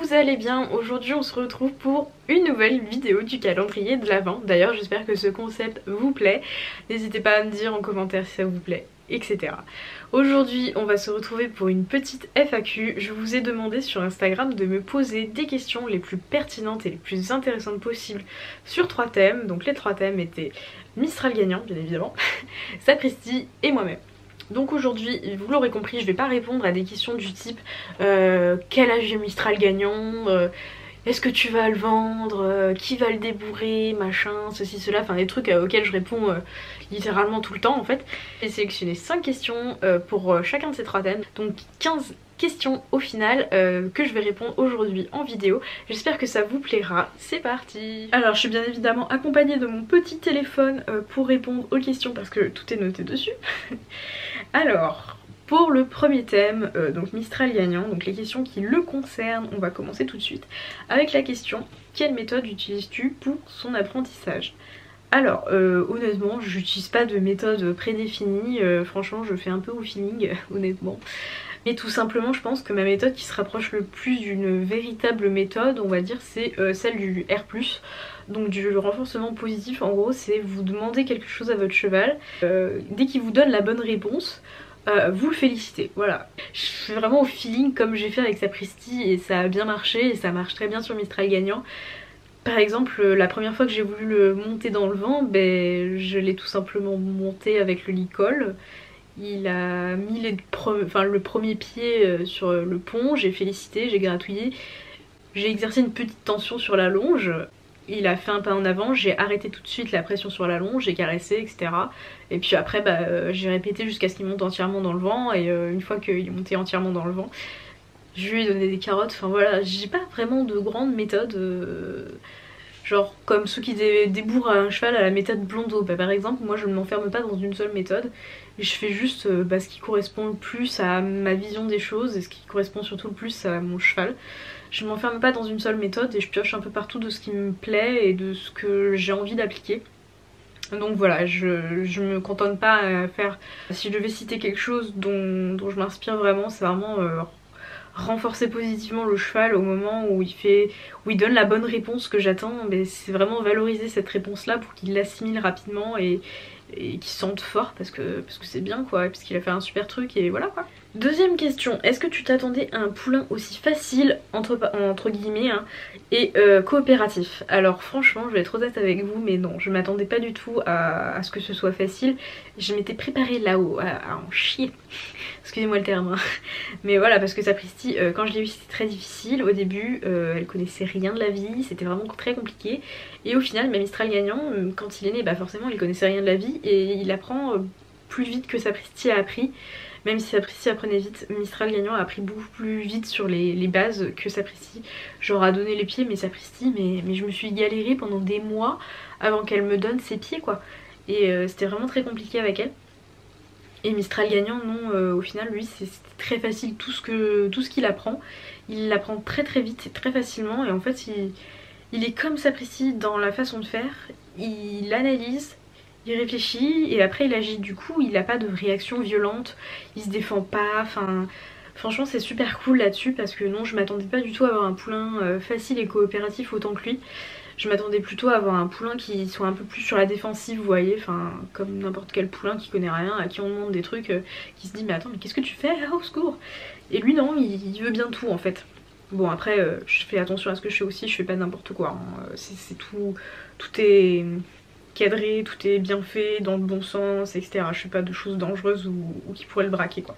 vous allez bien. Aujourd'hui on se retrouve pour une nouvelle vidéo du calendrier de l'Avent. D'ailleurs j'espère que ce concept vous plaît. N'hésitez pas à me dire en commentaire si ça vous plaît, etc. Aujourd'hui on va se retrouver pour une petite FAQ. Je vous ai demandé sur Instagram de me poser des questions les plus pertinentes et les plus intéressantes possibles sur 3 thèmes. Donc les 3 thèmes étaient Mistral gagnant bien évidemment, Sapristi et moi-même. Donc aujourd'hui, vous l'aurez compris, je vais pas répondre à des questions du type quel âge est Mistral gagnant, est-ce que tu vas le vendre, qui va le débourrer, machin, ceci, cela, enfin des trucs auxquels je réponds littéralement tout le temps en fait. J'ai sélectionné 5 questions pour chacun de ces 3 thèmes, donc 15 questions au final que je vais répondre aujourd'hui en vidéo. J'espère que ça vous plaira, c'est parti. Alors je suis bien évidemment accompagnée de mon petit téléphone pour répondre aux questions parce que tout est noté dessus. Alors pour le premier thème, donc Mistral gagnant, donc les questions qui le concernent, on va commencer tout de suite avec la question: quelle méthode utilises-tu pour son apprentissage? Alors honnêtement j'utilise pas de méthode prédéfinie, franchement je fais un peu au feeling honnêtement. Mais tout simplement je pense que ma méthode qui se rapproche le plus d'une véritable méthode, on va dire, c'est celle du R+, donc du renforcement positif. En gros c'est vous demandez quelque chose à votre cheval, dès qu'il vous donne la bonne réponse, vous le félicitez, voilà. Je suis vraiment au feeling comme j'ai fait avec Sapristi et ça a bien marché et ça marche très bien sur Mistral gagnant. Par exemple, la première fois que j'ai voulu le monter dans le vent, ben, je l'ai tout simplement monté avec le licol. Il a mis le premier pied sur le pont, j'ai félicité, j'ai gratouillé, j'ai exercé une petite tension sur la longe. Il a fait un pas en avant, j'ai arrêté tout de suite la pression sur la longe, j'ai caressé, etc. Et puis après j'ai répété jusqu'à ce qu'il monte entièrement dans le vent, et une fois qu'il est monté entièrement dans le vent, je lui ai donné des carottes. Enfin voilà, j'ai pas vraiment de grande méthode, genre comme ceux qui débourrent un cheval à la méthode Blondeau. Bah, par exemple moi je ne m'enferme pas dans une seule méthode, je fais juste ce qui correspond le plus à ma vision des choses et ce qui correspond surtout le plus à mon cheval. Je m'enferme pas dans une seule méthode et je pioche un peu partout de ce qui me plaît et de ce que j'ai envie d'appliquer. Donc voilà, je me cantonne pas à faire... Si je devais citer quelque chose dont je m'inspire vraiment, c'est vraiment renforcer positivement le cheval au moment où il donne la bonne réponse que j'attends. Mais c'est vraiment valoriser cette réponse là pour qu'il l'assimile rapidement et qu'il se sente fort parce que c'est bien quoi, parce qu'il a fait un super truc et voilà quoi. Deuxième question: est-ce que tu t'attendais à un poulain aussi facile entre guillemets hein, et coopératif? Alors franchement je vais être honnête avec vous, mais non, je m'attendais pas du tout à ce que ce soit facile. Je m'étais préparée là-haut à en chier, excusez-moi le terme hein. Mais voilà, parce que Sapristi, quand je l'ai eu c'était très difficile au début, elle connaissait rien de la vie, c'était vraiment très compliqué. Et au final ma Mistral gagnant, quand il est né, bah forcément il connaissait rien de la vie et il apprend plus vite que Sapristi a appris. Même si Sapristi apprenait vite, Mistral gagnant a appris beaucoup plus vite sur les bases que Sapristi. Genre a donné les pieds, mais Sapristi, mais je me suis galérée pendant des mois avant qu'elle me donne ses pieds quoi. Et c'était vraiment très compliqué avec elle. Et Mistral gagnant, non, au final lui c'est très facile, tout ce qu'il apprend, il l'apprend très très vite et très facilement. Et en fait il est comme Sapristi dans la façon de faire, il analyse, il réfléchit et après il agit. Du coup il n'a pas de réaction violente, il se défend pas, enfin franchement c'est super cool là-dessus. Parce que non, je m'attendais pas du tout à avoir un poulain facile et coopératif autant que lui. Je m'attendais plutôt à avoir un poulain qui soit un peu plus sur la défensive, vous voyez, enfin comme n'importe quel poulain qui connaît rien, à qui on demande des trucs, qui se dit mais attends mais qu'est-ce que tu fais, ah, au secours. Et lui non, il veut bien tout en fait. Bon après je fais attention à ce que je fais aussi, je fais pas n'importe quoi hein. C'est tout est cadré, tout est bien fait, dans le bon sens, etc. Je fais pas de choses dangereuses ou qui pourraient le braquer quoi.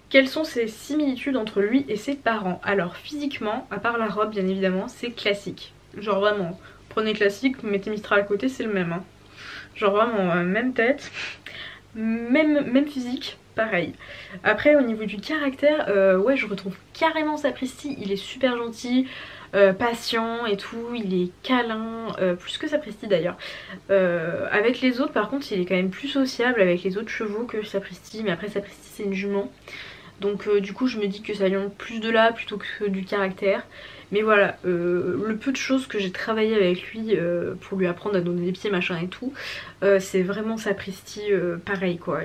Quelles sont ses similitudes entre lui et ses parents? Alors physiquement, à part la robe bien évidemment, c'est classique. Genre vraiment, prenez classique, mettez Mistral à côté, c'est le même hein. Genre vraiment, même tête, même physique, pareil. Après au niveau du caractère, ouais je retrouve carrément Sapristi, il est super gentil, patient et tout, il est câlin, plus que Sapristi d'ailleurs. Avec les autres par contre il est quand même plus sociable avec les autres chevaux que Sapristi, mais après Sapristi c'est une jument. Donc du coup je me dis que ça vient plus de là plutôt que du caractère. Mais voilà, le peu de choses que j'ai travaillé avec lui pour lui apprendre à donner des pieds machin et tout, c'est vraiment Sapristi pareil quoi.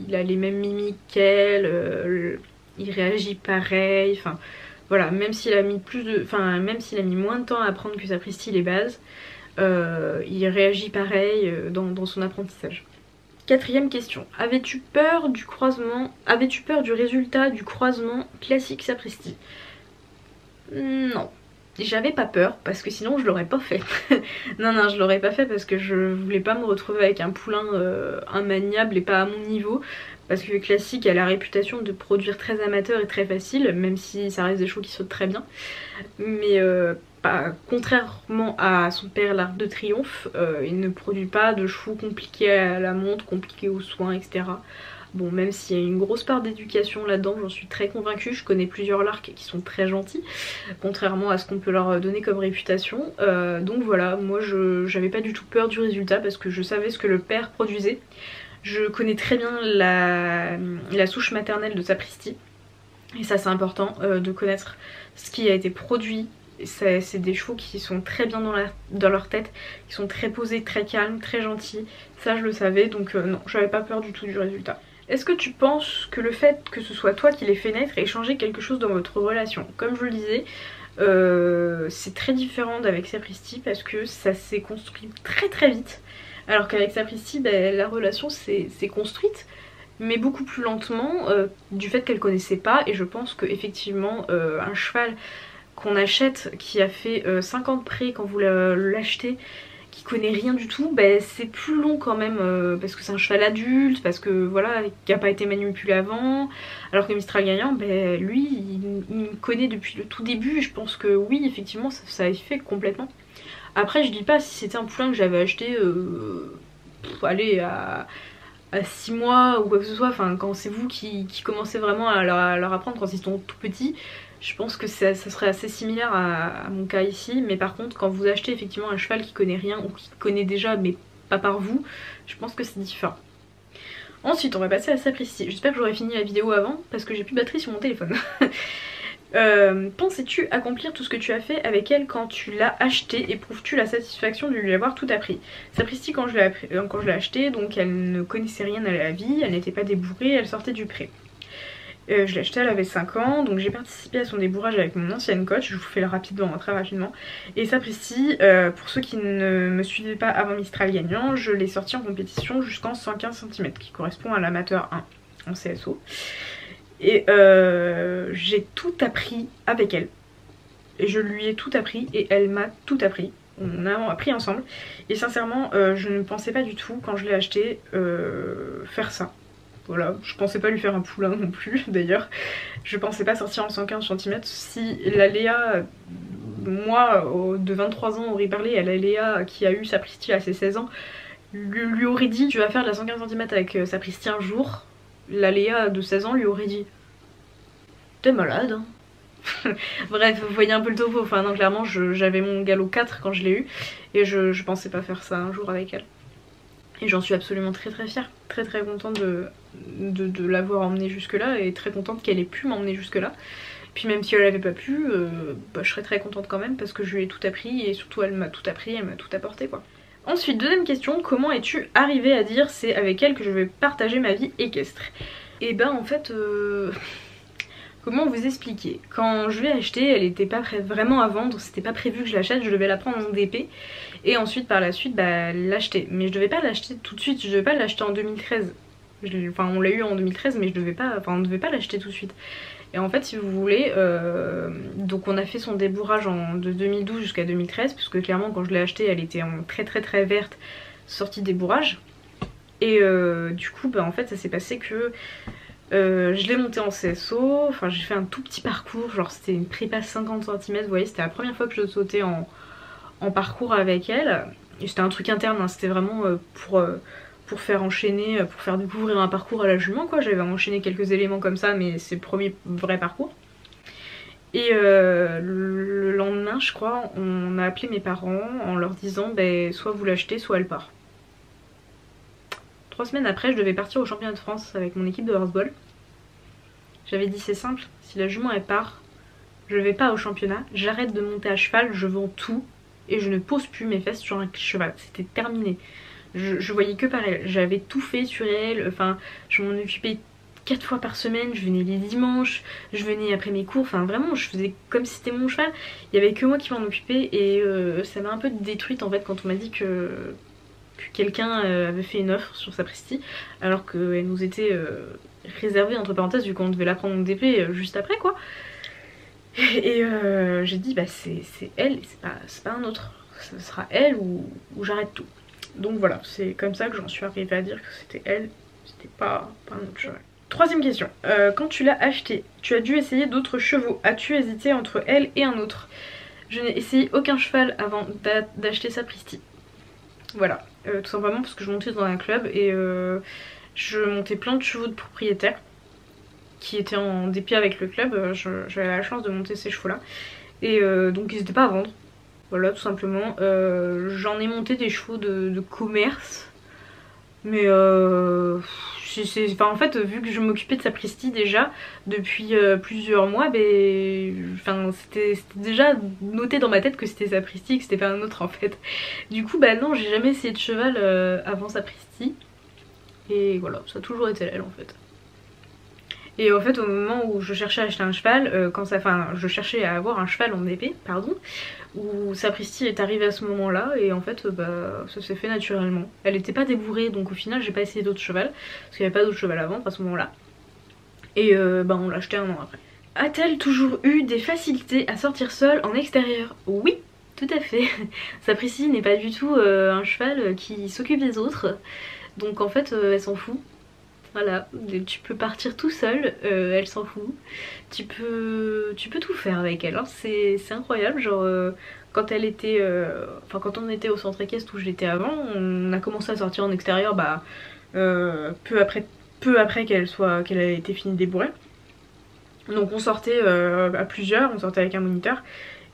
Il a les mêmes mimiques qu'elle, il réagit pareil, enfin voilà, même s'il a mis même s'il a mis moins de temps à apprendre que Sapristi les bases, il réagit pareil dans son apprentissage. Quatrième question. Avais-tu peur du résultat du croisement classique Sapristi? Non. J'avais pas peur parce que sinon je l'aurais pas fait. non, je l'aurais pas fait parce que je voulais pas me retrouver avec un poulain immaniable et pas à mon niveau. Parce que Classique a la réputation de produire très amateur et très facile, même si ça reste des chevaux qui sautent très bien. Mais contrairement à son père l'Arc de Triomphe, il ne produit pas de chevaux compliqués à la monte, compliqués aux soins, etc. Bon, même s'il y a une grosse part d'éducation là-dedans, j'en suis très convaincue. Je connais plusieurs larks qui sont très gentils, contrairement à ce qu'on peut leur donner comme réputation. Donc voilà, moi j'avais pas du tout peur du résultat parce que je savais ce que le père produisait. Je connais très bien la souche maternelle de Sapristi. Et ça c'est important de connaître ce qui a été produit. C'est des chevaux qui sont très bien dans leur tête, qui sont très posés, très calmes, très gentils. Ça je le savais, donc non, j'avais pas peur du tout du résultat. Est-ce que tu penses que le fait que ce soit toi qui les fait naître ait changé quelque chose dans votre relation? Comme je le disais, c'est très différent d'avec Sapristi parce que ça s'est construit très très vite. Alors qu'avec Sapristi, la relation s'est construite, mais beaucoup plus lentement, du fait qu'elle connaissait pas. Et je pense qu'effectivement, un cheval qu'on achète qui a fait 5 ans de pré quand vous l'achetez, qui connaît rien du tout, c'est plus long quand même parce que c'est un cheval adulte, parce que voilà, qui n'a pas été manipulé avant, alors que Mistral Gagnant, lui, il connaît depuis le tout début. Je pense que oui, effectivement, ça a fait complètement. Après, je dis pas si c'était un poulain que j'avais acheté allez, à 6 mois ou quoi que ce soit, enfin quand c'est vous qui commencez vraiment à leur apprendre quand ils sont tout petits. Je pense que ça serait assez similaire à mon cas ici, mais par contre quand vous achetez effectivement un cheval qui connaît rien ou qui connaît déjà mais pas par vous, je pense que c'est différent. Ensuite on va passer à Sapristi. J'espère que j'aurai fini la vidéo avant parce que j'ai plus de batterie sur mon téléphone. Pensais-tu accomplir tout ce que tu as fait avec elle quand tu l'as acheté? Éprouves-tu la satisfaction de lui avoir tout appris? Sapristi quand je l'ai acheté, donc elle ne connaissait rien à la vie, elle n'était pas débourrée, elle sortait du pré. Je l'ai acheté, elle avait 5 ans, donc j'ai participé à son débourrage avec mon ancienne coach, je vous fais le rapidement, très rapidement. Et Sapristi, pour ceux qui ne me suivaient pas avant Mistral Gagnant, je l'ai sorti en compétition jusqu'en 115 cm, qui correspond à l'amateur 1 en CSO. Et j'ai tout appris avec elle. Et je lui ai tout appris et elle m'a tout appris. On a appris ensemble. Et sincèrement, je ne pensais pas du tout, quand je l'ai acheté, faire ça. Voilà, je pensais pas lui faire un poulain non plus d'ailleurs. Je pensais pas sortir en 115 cm. Si la Léa, moi de 23 ans aurait parlé à la Léa qui a eu Sapristi à ses 16 ans, lui aurait dit tu vas faire de la 115 cm avec Sapristi un jour, la Léa de 16 ans lui aurait dit t'es malade hein. Bref, vous voyez un peu le topo. Enfin non, clairement j'avais mon galop 4 quand je l'ai eu et je pensais pas faire ça un jour avec elle. Et j'en suis absolument très très fière, très très contente de l'avoir emmenée jusque là et très contente qu'elle ait pu m'emmener jusque là. Puis même si elle n'avait pas pu, je serais très contente quand même parce que je lui ai tout appris et surtout elle m'a tout appris, elle m'a tout apporté quoi. Ensuite, deuxième question, comment es-tu arrivée à dire c'est avec elle que je vais partager ma vie équestre? Et en fait, comment vous expliquer? Quand je l'ai achetée, elle était pas vraiment à vendre, c'était pas prévu que je l'achète, je devais la prendre en DP. Et ensuite par la suite l'acheter. Mais je devais pas l'acheter tout de suite, je devais pas l'acheter en 2013. Enfin on l'a eu en 2013 mais on ne devait pas l'acheter tout de suite. Et en fait si vous voulez, donc on a fait son débourrage de 2012 jusqu'à 2013, puisque clairement quand je l'ai acheté elle était en très très très verte, sortie de débourrage. Et du coup en fait ça s'est passé que je l'ai montée en CSO, enfin j'ai fait un tout petit parcours, genre c'était une prépa 50 cm, vous voyez c'était la première fois que je sautais en parcours avec elle. Et c'était un truc interne, hein, c'était vraiment pour faire enchaîner, pour faire découvrir un parcours à la jument quoi. J'avais enchaîné quelques éléments comme ça mais c'est le premier vrai parcours. Et le lendemain je crois on a appelé mes parents en leur disant soit vous l'achetez soit elle part. 3 semaines après je devais partir au championnat de France avec mon équipe de horseball. J'avais dit c'est simple, si la jument elle part, je vais pas au championnat, j'arrête de monter à cheval, je vends tout et je ne pose plus mes fesses sur un cheval, c'était terminé. Je voyais que par elle, j'avais tout fait sur elle, enfin je m'en occupais 4 fois par semaine, je venais les dimanches, je venais après mes cours, enfin vraiment je faisais comme si c'était mon cheval. Il y avait que moi qui m'en occupais et ça m'a un peu détruite en fait quand on m'a dit que quelqu'un avait fait une offre sur Sapristi alors qu'elle nous était réservée entre parenthèses vu qu'on devait la prendre en DP juste après quoi. Et j'ai dit bah c'est elle et c'est pas un autre, ce sera elle ou j'arrête tout. Donc voilà, c'est comme ça que j'en suis arrivée à dire que c'était elle, c'était pas un autre cheval. Troisième question, quand tu l'as acheté, tu as dû essayer d'autres chevaux, as-tu hésité entre elle et un autre? Je n'ai essayé aucun cheval avant d'acheter Sapristi. Voilà, tout simplement parce que je montais dans un club et je montais plein de chevaux de propriétaires qui étaient en dépit avec le club, j'avais la chance de monter ces chevaux là et donc ils n'étaient pas à vendre. Voilà tout simplement, j'en ai monté des chevaux de commerce mais enfin, en fait vu que je m'occupais de Sapristi déjà depuis plusieurs mois, c'était déjà noté dans ma tête que c'était Sapristi, que c'était pas un autre en fait. Du coup bah non, j'ai jamais essayé de cheval avant Sapristi et voilà, ça a toujours été elle en fait. Et en fait au moment où je cherchais à acheter un cheval, je cherchais à avoir un cheval en épée, pardon, où Sapristi est arrivée à ce moment là et en fait ça s'est fait naturellement. Elle était pas débourrée donc au final j'ai pas essayé d'autres cheval parce qu'il n'y avait pas d'autres cheval à vendre à ce moment là. Et on l'a acheté un an après. A-t-elle toujours eu des facilités à sortir seule en extérieur? Oui, tout à fait. Sapristi n'est pas du tout un cheval qui s'occupe des autres, donc en fait elle s'en fout. Voilà, tu peux partir tout seul, elle s'en fout. Tu peux tout faire avec elle, hein. C'est incroyable, genre quand elle était, quand on était au centre équestre où j'étais avant, on a commencé à sortir en extérieur peu après qu'elle ait été finie de débourrer. Donc on sortait à plusieurs, on sortait avec un moniteur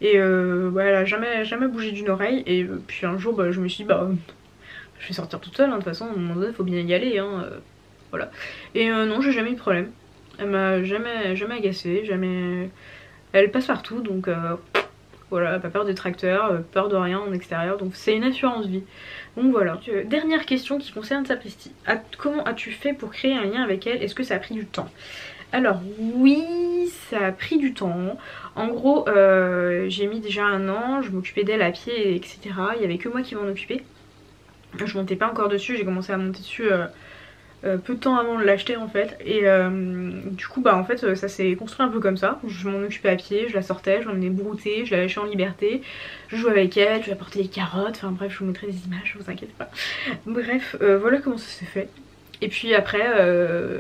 et elle a jamais bougé d'une oreille et puis un jour je me suis dit je vais sortir toute seule, hein, de toute façon à un moment donné faut bien y aller hein. Voilà. Et non, j'ai jamais eu de problème. Elle m'a jamais agacée, jamais. Elle passe partout donc voilà, pas peur des tracteurs, peur de rien en extérieur, donc c'est une assurance vie. Donc voilà. Dernière question qui concerne Sapristi. Comment as-tu fait pour créer un lien avec elle? Est-ce que ça a pris du temps? Alors oui, ça a pris du temps. En gros, j'ai mis déjà un an, je m'occupais d'elle à pied, etc. Il y avait que moi qui m'en occupais. Je montais pas encore dessus, j'ai commencé à monter dessus peu de temps avant de l'acheter en fait et du coup en fait ça s'est construit un peu comme ça. Je m'en occupais à pied, je la sortais, je l'emmenais brouter, je la lâchais en liberté, je jouais avec elle, je lui apportais des carottes, enfin bref je vous mettrai des images, vous inquiétez pas. Bref voilà comment ça s'est fait. Et puis après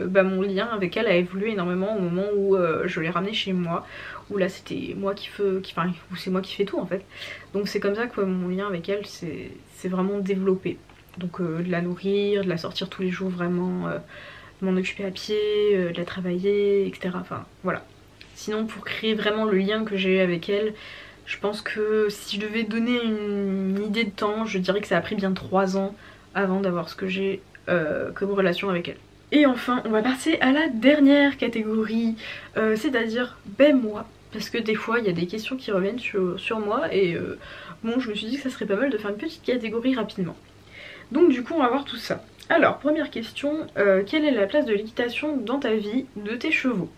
mon lien avec elle a évolué énormément au moment où je l'ai ramenée chez moi, où là c'était moi où c'est moi qui fais tout en fait. Donc c'est comme ça que mon lien avec elle s'est vraiment développé. Donc de la nourrir, de la sortir tous les jours vraiment, de m'en occuper à pied, de la travailler, etc. Enfin voilà. Sinon pour créer vraiment le lien que j'ai avec elle, je pense que si je devais donner une idée de temps, je dirais que ça a pris bien 3 ans avant d'avoir ce que j'ai comme relation avec elle. Et enfin on va passer à la dernière catégorie, c'est-à-dire moi. Parce que des fois il y a des questions qui reviennent sur moi et bon je me suis dit que ça serait pas mal de faire une petite catégorie rapidement. Donc du coup on va voir tout ça. Alors première question, quelle est la place de l'équitation dans ta vie de tes chevaux?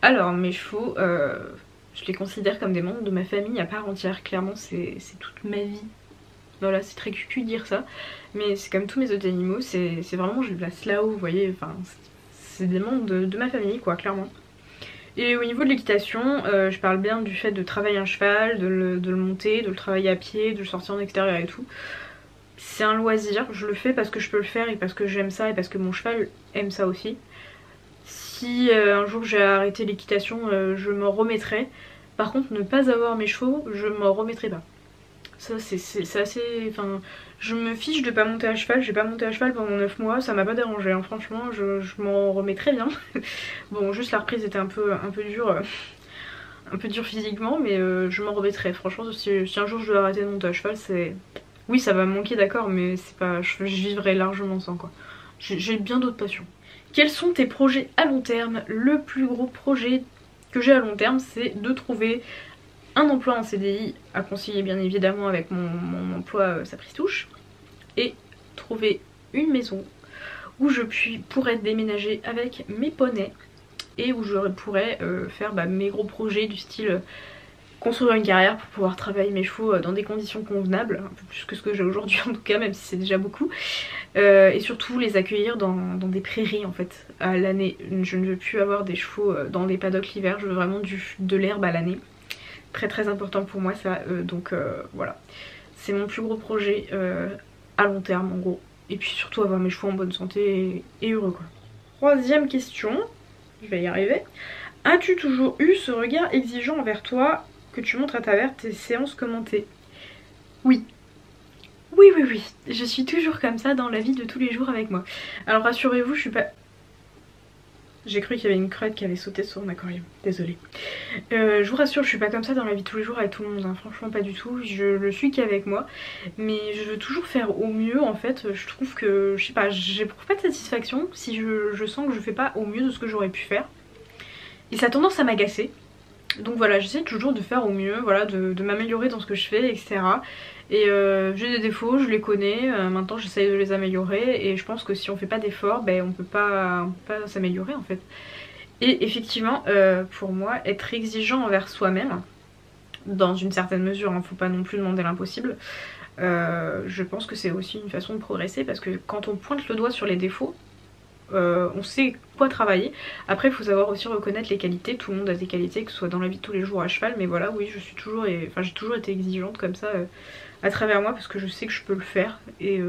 Alors mes chevaux, je les considère comme des membres de ma famille à part entière, clairement c'est toute ma vie. Voilà, c'est très cucu de dire ça, mais c'est comme tous mes autres animaux, c'est vraiment, je les place là-haut, vous voyez, enfin c'est des membres de ma famille quoi, clairement. Et au niveau de l'équitation, je parle bien du fait de travailler un cheval, de le monter, de le travailler à pied, de le sortir en extérieur et tout. C'est un loisir, je le fais parce que je peux le faire et parce que j'aime ça et parce que mon cheval aime ça aussi. Si un jour j'ai arrêté l'équitation, je m'en remettrai. Par contre ne pas avoir mes chevaux, je m'en remettrai pas. Ça c'est assez... Enfin, je me fiche de pas monter à cheval, j'ai pas monté à cheval pendant 9 mois, ça m'a pas dérangé, hein. Franchement je m'en remets très bien. Bon juste la reprise était un peu dure. Un peu dur physiquement mais je m'en remettrai. Franchement si un jour je dois arrêter de monter à cheval c'est... Oui ça va me manquer d'accord mais c'est pas... je vivrai largement sans quoi. J'ai bien d'autres passions. Quels sont tes projets à long terme? Le plus gros projet que j'ai à long terme c'est de trouver un emploi en CDI à concilier bien évidemment avec mon emploi Sapristouche et trouver une maison où je pourrais déménager avec mes poneys et où je pourrais faire mes gros projets du style construire une carrière pour pouvoir travailler mes chevaux dans des conditions convenables, un peu plus que ce que j'ai aujourd'hui en tout cas, même si c'est déjà beaucoup, et surtout les accueillir dans des prairies en fait à l'année. Je ne veux plus avoir des chevaux dans des paddocks l'hiver, je veux vraiment de l'herbe à l'année. Très important pour moi ça, donc voilà, c'est mon plus gros projet à long terme en gros, et puis surtout avoir mes chevaux en bonne santé et heureux quoi. Troisième question, je vais y arriver. As-tu toujours eu ce regard exigeant envers toi que tu montres à travers tes séances commentées? Oui. Oui, je suis toujours comme ça dans la vie de tous les jours avec moi. Alors rassurez-vous, je suis pas... J'ai cru qu'il y avait une crête qui avait sauté sur mon aquarium, désolée. Je vous rassure, je suis pas comme ça dans la vie de tous les jours avec tout le monde, hein. Franchement pas du tout, je le suis qu'avec moi. Mais je veux toujours faire au mieux en fait, je trouve que, je sais pas, j'éprouve pas de satisfaction si je sens que je fais pas au mieux de ce que j'aurais pu faire. Et ça a tendance à m'agacer. Donc voilà, j'essaie toujours de faire au mieux, voilà, de m'améliorer dans ce que je fais, etc. Et j'ai des défauts, je les connais, maintenant j'essaie de les améliorer et je pense que si on fait pas d'efforts, on peut pas s'améliorer en fait. Et effectivement, pour moi, être exigeant envers soi-même, dans une certaine mesure, hein, faut pas non plus demander l'impossible, je pense que c'est aussi une façon de progresser parce que quand on pointe le doigt sur les défauts, on sait quoi travailler. Après il faut savoir aussi reconnaître les qualités, tout le monde a des qualités, que ce soit dans la vie de tous les jours à cheval, mais voilà, oui, j'ai toujours été exigeante comme ça à travers moi parce que je sais que je peux le faire et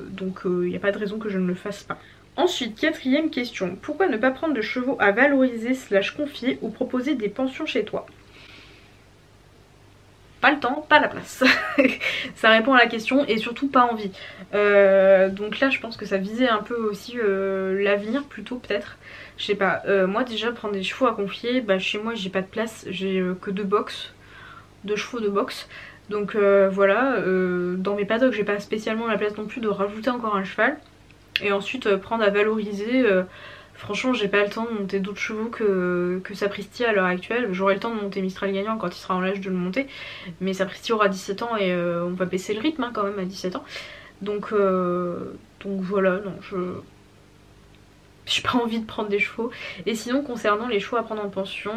donc il n'y a pas de raison que je ne le fasse pas. Ensuite, quatrième question, pourquoi ne pas prendre de chevaux à valoriser / confier ou proposer des pensions chez toi? Pas le temps, pas la place. Ça répond à la question et surtout pas envie. Donc là je pense que ça visait un peu aussi l'avenir plutôt peut-être. Je sais pas, moi déjà prendre des chevaux à confier, chez moi j'ai pas de place, j'ai que deux chevaux de boxe. Donc voilà, dans mes paddocks j'ai pas spécialement la place non plus de rajouter encore un cheval. Et ensuite prendre à valoriser... Franchement j'ai pas le temps de monter d'autres chevaux que Sapristi à l'heure actuelle. J'aurai le temps de monter Mistral Gagnant quand il sera en âge de le monter. Mais Sapristi aura 17 ans et on va baisser le rythme hein, quand même à 17 ans. Donc voilà, non, j'ai pas envie de prendre des chevaux. Et sinon concernant les chevaux à prendre en pension,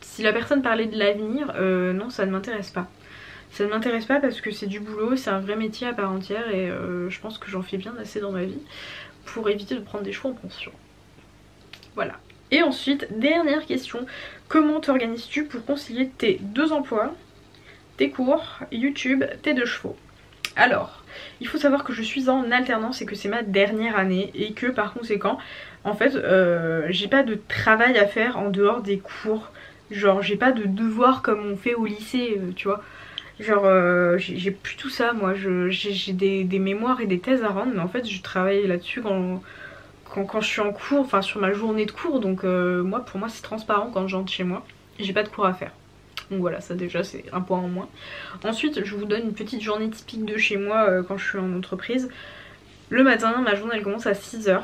si la personne parlait de l'avenir, non ça ne m'intéresse pas. Ça ne m'intéresse pas parce que c'est du boulot, c'est un vrai métier à part entière et je pense que j'en fais bien assez dans ma vie pour éviter de prendre des chevaux en pension. Voilà. Et ensuite, dernière question, comment t'organises-tu pour concilier tes deux emplois, tes cours, YouTube, tes deux chevaux? Alors, il faut savoir que je suis en alternance et que c'est ma dernière année et que par conséquent, en fait, j'ai pas de travail à faire en dehors des cours. Genre, j'ai pas de devoirs comme on fait au lycée, tu vois. Genre j'ai plus tout ça moi, j'ai des mémoires et des thèses à rendre mais en fait je travaille là-dessus quand je suis en cours, enfin sur ma journée de cours donc pour moi c'est transparent quand j'entre chez moi, j'ai pas de cours à faire. Donc voilà, ça déjà c'est un point en moins. Ensuite je vous donne une petite journée typique de chez moi quand je suis en entreprise. Le matin ma journée elle commence à 6h.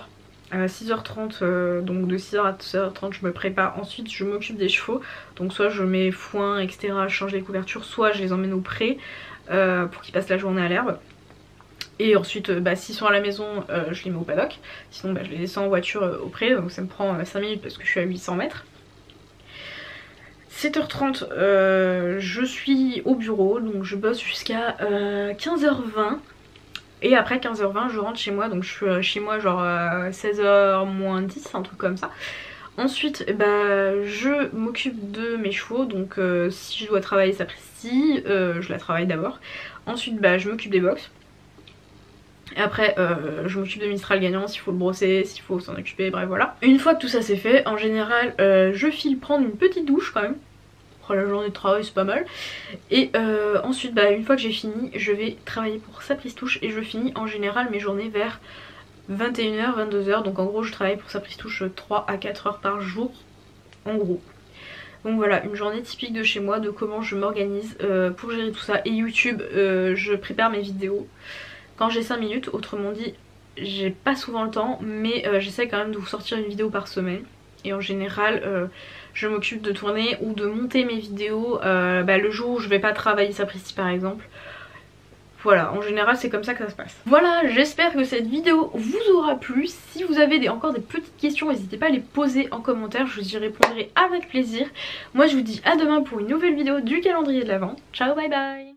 À 6h30, donc de 6h à 6h30 je me prépare, ensuite je m'occupe des chevaux, donc soit je mets foin etc, je change les couvertures, soit je les emmène au pré pour qu'ils passent la journée à l'herbe. Et ensuite s'ils sont à la maison je les mets au paddock, sinon je les descends en voiture au pré, donc ça me prend 5 minutes parce que je suis à 800 mètres. 7h30 je suis au bureau, donc je bosse jusqu'à 15h20. Et après 15h20 je rentre chez moi, donc je suis chez moi genre 16h moins 10, un truc comme ça. Ensuite je m'occupe de mes chevaux, donc si je dois travailler Sapristi, je la travaille d'abord. Ensuite je m'occupe des box. Et après je m'occupe de Mistral Gagnant s'il faut le brosser, s'il faut s'en occuper, bref voilà. Une fois que tout ça c'est fait, en général je file prendre une petite douche quand même. La journée de travail c'est pas mal. Et ensuite une fois que j'ai fini je vais travailler pour Sapristouche et je finis en général mes journées vers 21h, 22h. Donc en gros je travaille pour Sapristouche 3 à 4 heures par jour en gros. Donc voilà, une journée typique de chez moi, de comment je m'organise pour gérer tout ça. Et YouTube, je prépare mes vidéos quand j'ai 5 minutes, autrement dit j'ai pas souvent le temps mais j'essaie quand même de vous sortir une vidéo par semaine. Et en général je m'occupe de tourner ou de monter mes vidéos le jour où je vais pas travailler Sapristi par exemple. Voilà, en général c'est comme ça que ça se passe. Voilà, j'espère que cette vidéo vous aura plu. Si vous avez encore des petites questions, n'hésitez pas à les poser en commentaire, je vous y répondrai avec plaisir. Moi je vous dis à demain pour une nouvelle vidéo du calendrier de l'Avent. Ciao, bye bye.